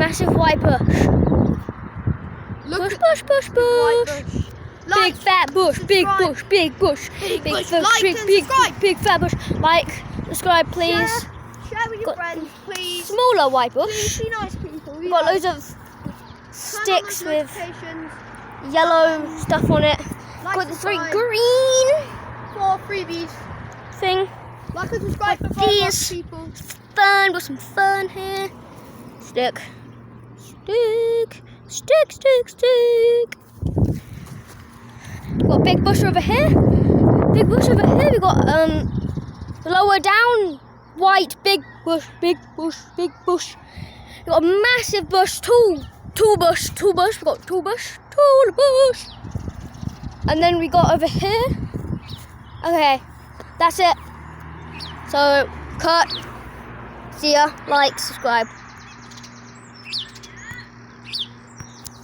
massive white bush. Look Bush, bush, bush, white bush. bush. Big Like, fat bush, big subscribe. bush, big bush, Big bush. bush, Like big, and big, subscribe. big fat bush. Like, subscribe, please. Share with your Got friends, please. Smaller white Please bush. be nice people. We've got loads of Turn on sticks those with notifications. yellow stuff on it. Like, Got this very subscribe green for freebies. thing. Like and subscribe for These. Roblox people. Fun, got some fun here. Stick. Stick. Stick, stick, stick. Got a big bush over here. Big bush over here. We got lower down white big bush, big bush, big bush. We got a massive bush, tall bush. We got tall bush. And then we got over here. Okay, that's it. So cut. See ya. Like, subscribe.